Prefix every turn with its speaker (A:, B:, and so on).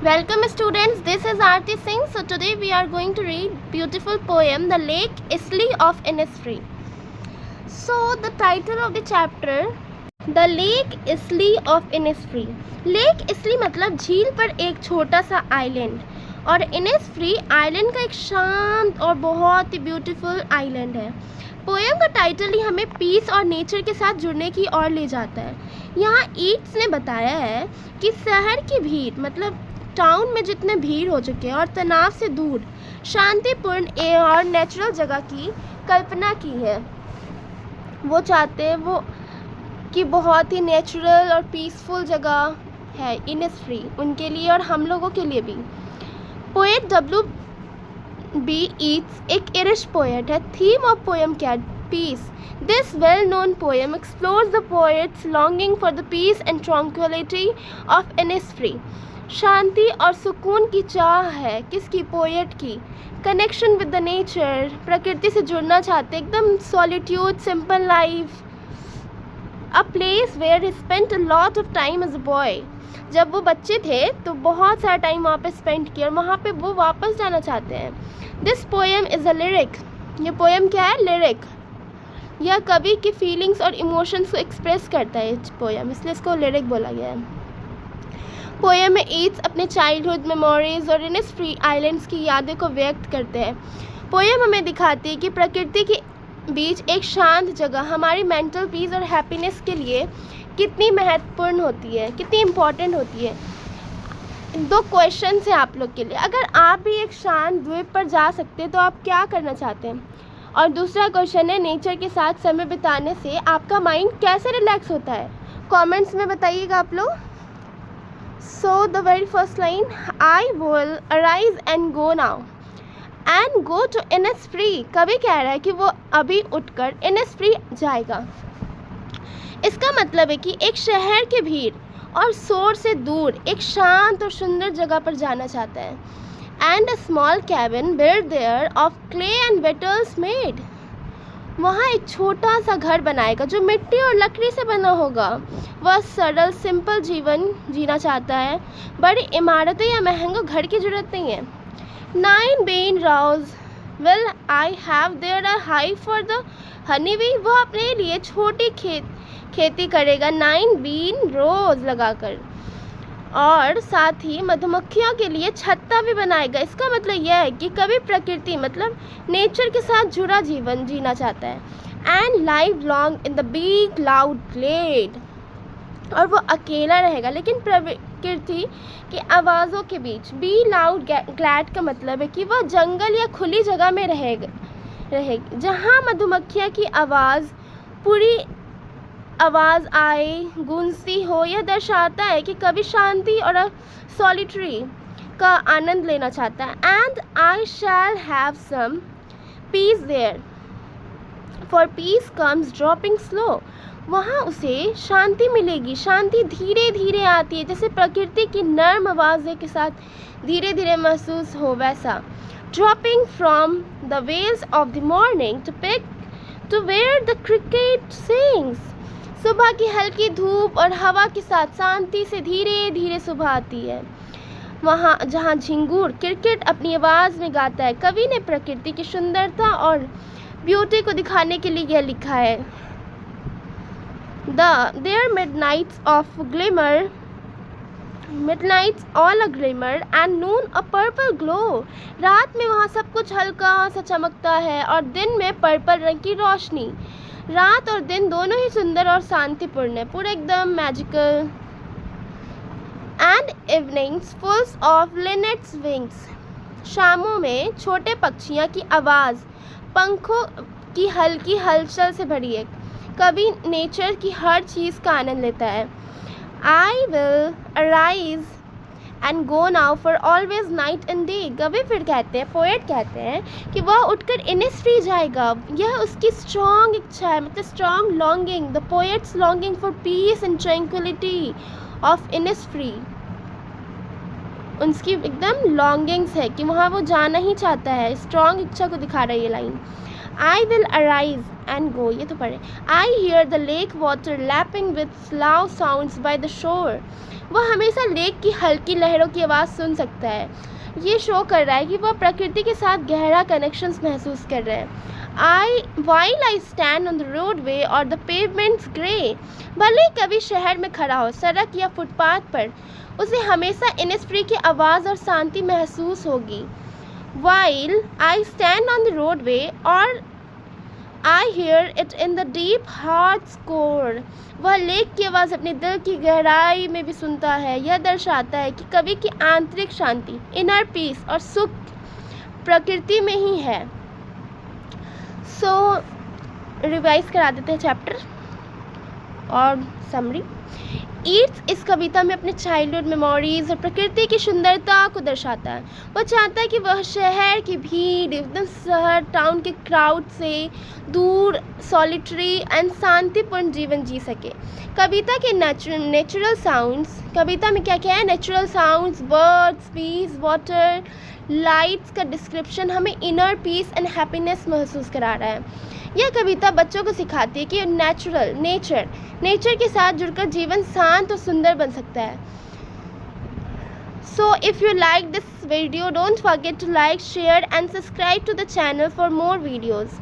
A: Welcome students, this is Aarti Singh. So today we are going to read beautiful poem The Lake Isle of Innisfree. So the title of the chapter The Lake Isle of Innisfree. Lake Isle मतलब झील पर एक छोटा सा island और Innisfree island का एक शांत और बहुत ही ब्यूटीफुल आइलैंड है। पोएम का टाइटल ही हमें पीस और नेचर के साथ जुड़ने की ओर ले जाता है। यहाँ ईट्स ने बताया है कि शहर की भीड़ मतलब टाउन में जितने भीड़ हो चुके हैं और तनाव से दूर शांतिपूर्ण और नेचुरल जगह की कल्पना की है। वो चाहते हैं वो कि बहुत ही नेचुरल और पीसफुल जगह है इनिसफ्री उनके लिए और हम लोगों के लिए भी। Poet W.B. Yeats एक इरिश पोएट है। थीम ऑफ पोएम क्या है? Piece. This well-known poem explores the poet's longing for the peace and tranquility of Innisfree. शांति और सुकून की चाह है किसकी? पोएट की। कनेक्शन विद द नेचर, प्रकृति से जुड़ना चाहते, एकदम solitude, simple life. A place where he spent a lot of time as a boy. जब वो बच्चे थे तो बहुत सारा टाइम वहाँ पे स्पेंड किया और वहाँ पे वो वापस जाना चाहते हैं। This poem is a lyric. ये पोएम क्या है? लिरिक। यह कवि की फीलिंग्स और इमोशंस को एक्सप्रेस करता है इस पोएम, इसलिए इसको लिरिक बोला गया है। पोएम में ईट्स अपने चाइल्डहुड मेमोरीज और इनिसफ्री आइलैंड्स की यादें को व्यक्त करते हैं। पोएम हमें दिखाती है कि प्रकृति के बीच एक शांत जगह हमारी मेंटल पीस और हैप्पीनेस के लिए कितनी महत्वपूर्ण होती है, कितनी इम्पोर्टेंट होती है। दो क्वेश्चन हैं आप लोग के लिए। अगर आप भी एक शांत द्वीप पर जा सकते हैं तो आप क्या करना चाहते हैं? और दूसरा क्वेश्चन है, नेचर के साथ समय बिताने से आपका माइंड कैसे रिलैक्स होता है? कमेंट्स में बताइएगा आप लोग। So the very first line, I will arise and go now and go to Innisfree. कवि कह रहा है कि वो अभी उठकर Innisfree जाएगा। इसका मतलब है कि एक शहर की भीड़ और शोर से दूर एक शांत और सुंदर जगह पर जाना चाहता है। And a small cabin built there of clay and nettles made. वहाँ एक छोटा सा घर बनाएगा जो मिट्टी और लकड़ी से बना होगा। वह सरल सिंपल जीवन जीना चाहता है। बड़ी इमारतें या महंगे घर की जरूरत नहीं है। 9 bean rows will I have there a hive for the honeybee. वह अपने लिए छोटी खेती करेगा 9 bean rows लगाकर और साथ ही मधुमक्खियों के लिए छत्ता भी बनाएगा। इसका मतलब यह है कि कभी प्रकृति मतलब नेचर के साथ जुड़ा जीवन जीना चाहता है। And live long in the big loud glade, और वो अकेला रहेगा लेकिन प्रकृति की आवाज़ों के बीच। बी लाउड ग्लैड का मतलब है कि वह जंगल या खुली जगह में रहेगी जहाँ मधुमक्खियाँ की पूरी आवाज़ आए, गूंजती हो। यह दर्शाता है कि कभी शांति और सॉलिटरी का आनंद लेना चाहता है। And I shall have some peace there for peace comes dropping slow. वहाँ उसे शांति मिलेगी। शांति धीरे धीरे आती है, जैसे प्रकृति की नर्म आवाज़ के साथ धीरे धीरे महसूस हो वैसा। Dropping from the veils of the morning to pick to where the cricket sings. सुबह की हल्की धूप और हवा के साथ शांति से धीरे धीरे सुबह आती है। वहाँ जहाँ झिंगूर क्रिकेट अपनी आवाज़ में गाता है। कवि ने प्रकृति की सुंदरता और ब्यूटी को दिखाने के लिए यह लिखा है। There midnights all a glimmer and noon a purple glow. रात में वहाँ सब कुछ हल्का सा चमकता है और दिन में पर्पल रंग की रोशनी। रात और दिन दोनों ही सुंदर और शांतिपूर्ण है, पूरा एकदम magical. And evenings fulls of linnets wings. शामों में छोटे पक्षियों की आवाज़ पंखों की हल्की हलचल से भरी है। कभी नेचर की हर चीज़ का आनंद लेता है। I will arise and go now for always night and day. कवि फिर कहते हैं, पोएट कहते हैं कि वह उठकर इनिसफ्री जाएगा। यह उसकी स्ट्रॉन्ग इच्छा है, मतलब strong longing, the poets longing for piece and tranquillity of Innisfree. उसकी एकदम लॉन्गिंग्स है कि वहाँ वो जाना ही चाहता है। स्ट्रॉन्ग इच्छा को दिखा रहा है ये line. I will arise and go, ये तो पढ़े. I hear the lake water lapping with loud sounds by the shore. वो हमेशा लेक की हल्की लहरों की आवाज़ सुन सकता है. ये शो कर रहा है कि वह प्रकृति के साथ गहरा कनेक्शंस महसूस कर रहे हैं. while I stand on the roadway or the pavement's grey, भले ही कभी शहर में खड़ा हो, सड़क या फुटपाथ पर, उसे हमेशा इनिस्फ्री की आवाज़ और शांति महसूस होगी. While I stand on the roadway or I hear it in the deep heart's core. वह लेक की आवाज़ अपने दिल की गहराई में भी सुनता है. यह दर्शाता है कि कवि की आंतरिक शांति, इनर पीस और सुख प्रकृति में ही है. सो रिवाइज करा देते हैं चैप्टर और समरी. ईट्स इस कविता में अपने चाइल्डहुड मेमोरीज और प्रकृति की सुंदरता को दर्शाता है. वो चाहता है कि वह शहर की भीड़, एकदम शहर टाउन के क्राउड से दूर सॉलिटरी एंड शांतिपूर्ण जीवन जी सके. कविता के नेचुरल साउंड्स, कविता में क्या क्या है? नेचुरल साउंड्स, बर्ड्स, बीज, वाटर, लाइट्स का डिस्क्रिप्शन हमें इनर पीस एंड हैप्पीनेस महसूस करा रहा है. यह कविता बच्चों को सिखाती है कि नेचर के साथ जुड़कर जीवन शांत और सुंदर बन सकता है. So if you like this video, don't forget to like, share and subscribe to the channel for more videos.